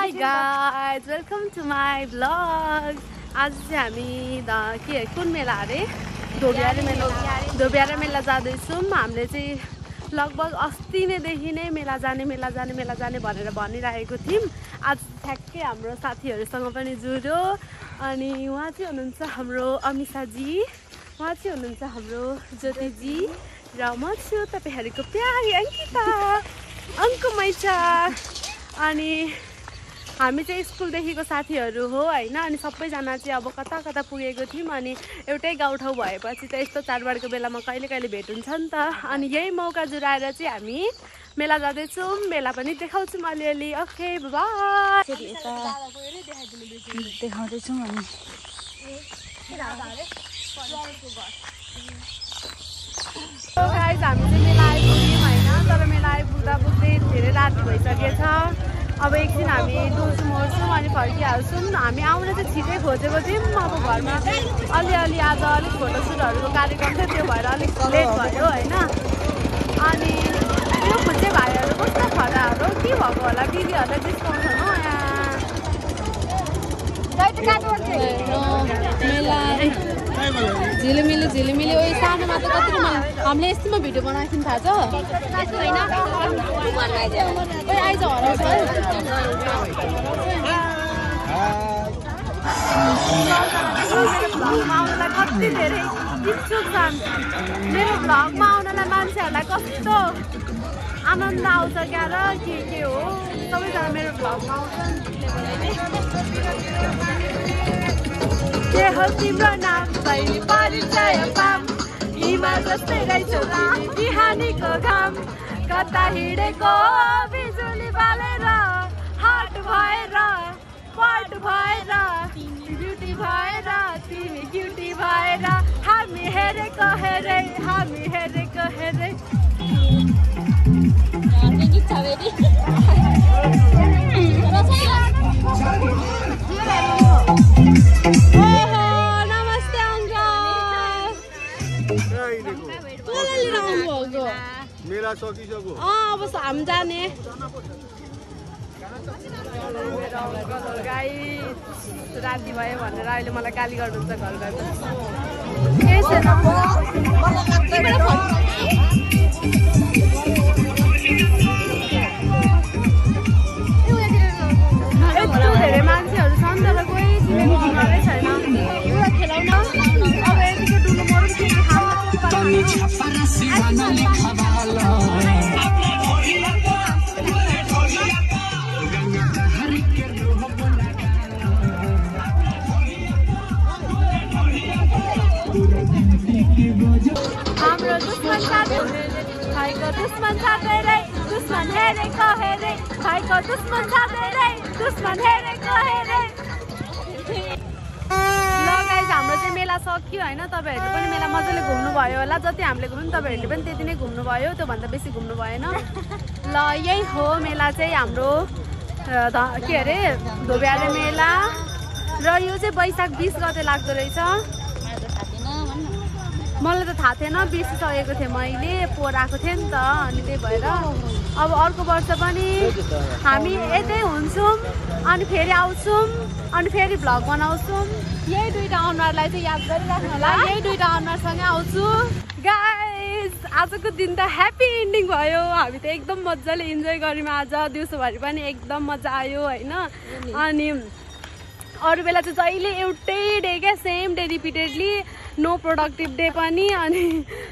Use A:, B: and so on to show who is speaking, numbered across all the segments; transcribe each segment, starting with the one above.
A: Hi guys, welcome to my vlog. आज चाहिँ हामी कुन मेला अरे धोबियारे मेला जाँदैछौँ। हामीले चाहिँ लगभग अस्ति नैदेखि नै मेला जाने भनेर भनिरहेको थियौँ। आज ठ्याक्कै हाम्रो साथीहरूसँग पनि जुड्यो। अनि उहाँ चाहिँ हुनुहुन्छ हाम्रो अमिषाजी, उहाँ चाहिँ हुनुहुन्छ हाम्रो ज्योतिजी र म छु तपाईहरुको प्यारी अंकिता अंकुमैचा। अनि हामी चाहिँ स्कुलदेखिको साथीहरू हो हैन। अनि सबैजना चाहिँ अब कता कता पुगेको थियौँ। अनि एउटै गाउँठाउँ भएपछि त यस्तो चाडबाडको बेलामा कहिले कहिले भेट हुन्छ नि त। अनि यही मौका जुराएर चाहिँ हामी मेला जाँदैछौँ। मेला पनि देखाउँछौँ अलिअलि। Okay bye.
B: देखाउँदैछौँ अनि
A: गाइस हामी चाहिँ मेला आइपुग्यौँ हैन। तर मेला आइपुग्दा धेरै राति भइसकेछ। अब एकछिन हामी डुल्छौँ ओर्छौँ अनि फर्किहाल्छौँ। हामी आउन चाहिँ छिटै खोजेको थियौँ। अब घरमा अलिअलि आज अलिक फोटोसुटहरूको कार्यक्रम थियो, त्यो भएर अलिक लेट भयो होइन। अनि त्यो खुच्चे भाइहरू कस्तो खराहरू के भएको होला, दिदीहरूलाई डिस्काउन्ट हो
B: मेला झिलिमिली ओ सानोमा त कति हामीले यस्तोमा भिडियो बनाएको थियौँ थाहा छ होइन। आइज हराउँछ
A: आउनलाई कति धेरै इच्छुक छन्। मेरो भ्लगमा आउनलाई मान्छेहरूलाई कस्तो आनन्द आउँछ क्या र के हो। सबैजना मेरो भ्लगमा आउँछन्। के हो तिम्रो नाम बहिनी परिचय पाम, हिमा जस्तै रहेछौ बिहानीको घाम, कता हिँडेको बिजुली बालेर, हाट भएर पट भएर ब्युटी भएर तिमी क्युटी भएर, हामी हेरेको हेरे
B: नमस्ते अङ्कल।
C: मेला सकिसक्यो।
B: अब हामी जाने
A: राति भयो भनेर अहिले मलाई गाली गर्नुहुन्छ घर घरमा। यत्रो धेरै मान्छेहरू छन् तर कोही चिनेको हुनाले छैन। अब यतिको डुलो मरौँ के हाम्रो दुश्मन साथै भाइको दुश्मन साथै रे, दुश्मन हेरेको हेरे, भाइको दुश्मन साथै रे, दुश्मन हेरेको हेरे। ल गाइस हाम्रो चाहिँ मेला सक्यो होइन। तपाईँहरूले पनि मेला मजाले घुम्नुभयो होला। जति हामीले घुम्यौँ तपाईँहरूले पनि त्यति नै घुम्नुभयो, त्योभन्दा बेसी घुम्नु भएन। ल यही हो मेला चाहिँ हाम्रो के अरे धोबियारे मेला। र यो चाहिँ वैशाख 20 गते लाग्दो रहेछ। मलाई त थाहा थिएन, बिर्सिसकेको थिएँ मैले, पोहोर आएको थिएँ नि त। अनि त्यही भएर अब अर्को वर्ष पनि हामी यतै हुन्छौँ अनि फेरि आउँछौँ अनि फेरि भ्लग बनाउँछौँ। यही दुईवटा अनुहारलाई चाहिँ याद गरिराख्नु होला। यही दुईवटा अनुहारसँगै आउँछु गाइस। आजको दिन त ह्याप्पी एन्डिङ भयो। हामी त एकदम मजाले इन्जोय गऱ्यौँ आज। दिउँसोभरि पनि एकदम मजा आयो होइन। अनि अरू बेला चाहिँ जहिले एउटै डे क्या, same day repeatedly, no productive day पनि अनि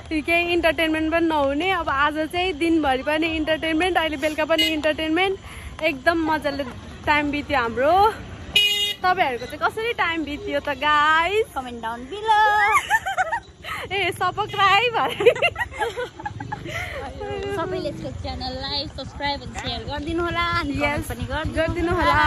A: केही इन्टरटेनमेन्ट पनि नहुने। अब आज चाहिँ दिनभरि पनि इन्टरटेनमेन्ट, अहिले बेलुका पनि इन्टरटेनमेन्ट। एकदम मजाले टाइम बित्यो हाम्रो। तपाईँहरूको चाहिँ कसरी टाइम बित्यो त गाइस?
B: Comment down below.
A: ए सब्सक्राइब
B: सबैले च्यानललाई सब्सक्राइब अनि सेयर गरिदिनु होला।
A: गरिदिनु होला।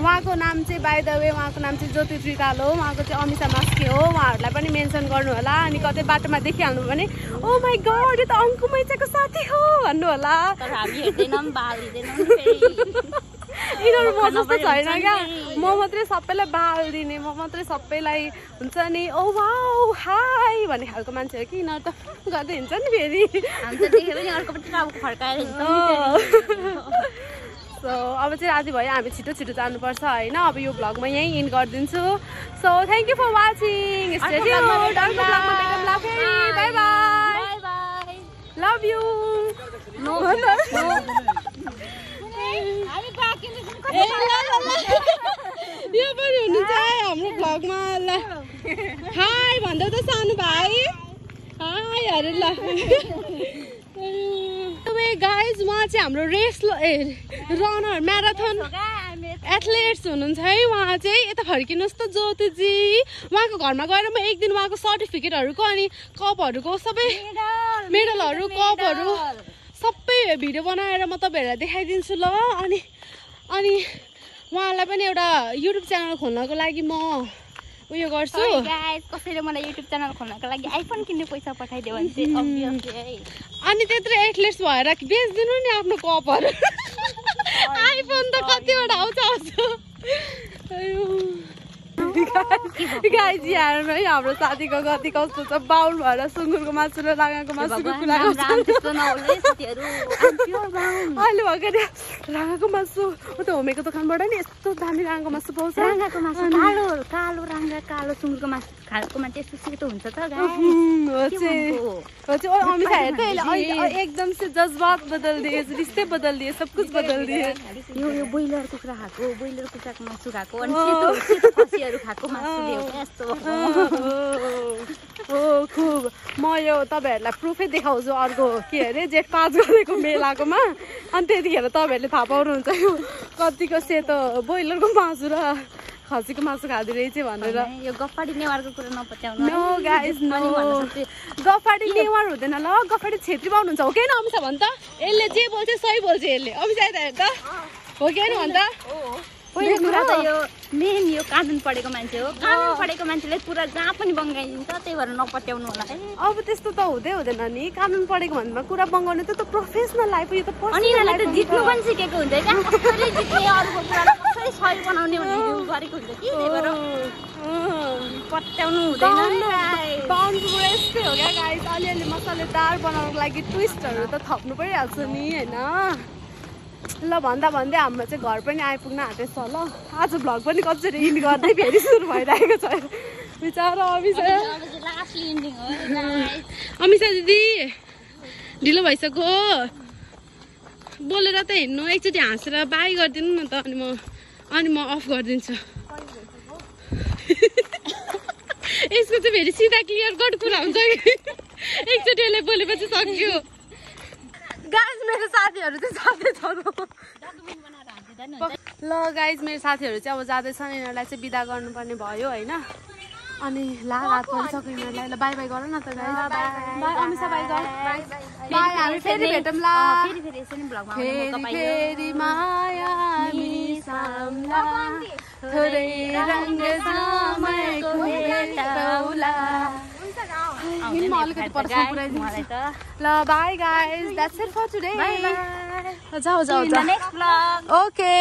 A: उहाँको नाम चाहिँ बाइ द वे उहाँको नाम चाहिँ ज्योति त्रिताल हो। उहाँको चाहिँ अमिषा मास्के हो। उहाँहरूलाई पनि मेन्सन गर्नु होला। अनि कतै बाटोमा देखिहाल्नु भने ओ माई गॉड यो त अंकुमैचाको साथी हो भन्नु होला।
B: तर हामी हेर्दैनौँ, बाल दिदैनौँ।
A: यिनीहरू म जस्तो छैन क्या। म मात्रै सबैलाई बाल दिने, म मात्रै सबैलाई हुन्छ नि ओ वाउ हाई भन्ने खालको मान्छे हो कि। यिनीहरू त गर्दै हिँड्छ नि फेरि।
B: हामी त देख्यो भने अर्को पनि टाउको फर्काएर हिँड्छ।
A: सो सो अब चाहिँ राति भयो हामी छिटो छिटो जानुपर्छ होइन अब यो भ्लग म यहीँ इन्ड गरिदिन्छु so thank you for watching stay tuned अर्को भ्लगमा भेटौँला फेरि बाई बाई लभ यु यो पनि हुनु चाहिँ हाम्रो भ्लगमा ल हाई भन्दै त सानो भाइ हाई अरे ल गाइज उहाँ चाहिँ हाम्रो रेस रनर म्याराथन एथलेट्स हुनुहुन्छ है उहाँ चाहिँ यता फर्किनुहोस् त ज्योतिजी उहाँको घरमा गएर म एक दिन उहाँको सर्टिफिकेटहरूको अनि कपहरूको सबै मेडलहरू कपहरू सबै भिडियो बनाएर म तपाईँहरूलाई देखाइदिन्छु ल अनि उहाँलाई पनि एउटा युट्युब च्यानल खोल्नको लागि म उयो गर्छु
B: कसैले मलाई युट्युब च्यानल खोल्नको लागि आइफोन किन्ने पैसा पठाइदियो भने चाहिँ अभियसली है
A: अनि त्यत्रो एथलेट्स भएर बेच्दिनु नि आफ्नो कपहरू आइफोन त कतिवटा आउँछ गाइज यहाँ है हाम्रो साथीको गति कस्तो छ बाउल भएर सुँगुरको मासु र राँगाको मासुको कुरा अहिले भर्खर राँगाको मासु उता होमेको दोकानबाट नि यस्तो दामी राँगाको मासु पाउँछ
B: राँगाको मासु कालो राँगा कालो सुँगुरको मासु खाएको मान्छे यस्तो सेतो हुन्छ त
A: अमिता हेर त एकदम से जज्बात बदल दिए रिश्ते बदल दिए सब कुछ बदल दिए
B: यो ब्रोइलर कुखुरा खाएको ब्रोइलर कुखुराको मासु खाएको अनि सेतो खसीहरू खाएको मासु ल्याउ यस्तो
A: खुब म यो तपाईँहरूलाई प्रुफै देखाउँछु अर्को के अरे जेठ 5 गरेको मेलाकोमा अनि त्यतिखेर तपाईँहरूले थाहा पाउनुहुन्छ यो कतिको सेतो ब्रोइलरको मासु र खसीको मासु खाँदो रहेछ भनेर
B: यो गफाडी नेवारको कुरा नपत्याउनु
A: नो गाइस नो गफाडी नेवार हुँदैन ल गफाडी छेत्री पाउनुहुन्छ हो कि न अमिसा भन् त यसले जे बोल्छ सही बोल्छ यसले अमिसा यता हेर त हो कि न भन् त
B: पहिलो कुरा त यो मेन यो कानुन पढेको मान्छे हो कानुन पढेको मान्छेले पुरा जहाँ पनि बङ्गाइदिन्छ त्यही भएर नपत्याउनु होला है
A: अब त्यस्तो त हुँदैन नि कानुन पढेको भन्दा कुरा बङ्गाउने त प्रोफेसनल लाइफ यो त
B: अनि यिनीहरूले त जित्नु पनि सिकेको हुन्छ क्या कसैले जित्ने अरूको कुरा कसैले सही बनाउने भनेर गरेको हुन्छ कि त्यही भएर पत्याउनु हुँदैन
A: बाउन्सको यस्तै हो क्या गाइस अलिअलि मसालेदार बनाउनको लागि ट्विस्टहरू त थप्नु परिहाल्छ नि होइन ल भन्दा भन्दै हाम्रो चाहिँ घर पनि आइपुग्न आँटेछ ल आज भ्लग पनि कसरी इन्ड गर्दै फेरि सुरु भइरहेको छ बिचारा अमिसा दिदी ढिलो भइसक्यो बोलेर त हिँड्नु एकचोटि हाँसेर बाई गरिदिनु न त अनि म अफ गरिदिन्छु यसको चाहिँ फेरि सिधा क्लियर कट कुरा हुन्छ कि एकचोटि यसले बोलेपछि सक्यो गाइज मेरो साथीहरू चाहिँ जाँदैछ ल गाइज मेरो साथीहरू चाहिँ अब जाँदैछन् यिनीहरूलाई चाहिँ बिदा गर्नुपर्ने भयो होइन अनि ला रात परिसक्यो यिनीहरूलाई ल बाई बाई गर न त गाइज बाई अमिसा बाई गर बाई हामी फेरि भेटौँला फेरि माया मिसाउँला थोरै रङ्ग समयको भेटौँला अलिकति पर्छ पुऱ्याइदिनु ल bye guys that's it for today जाऊ ओके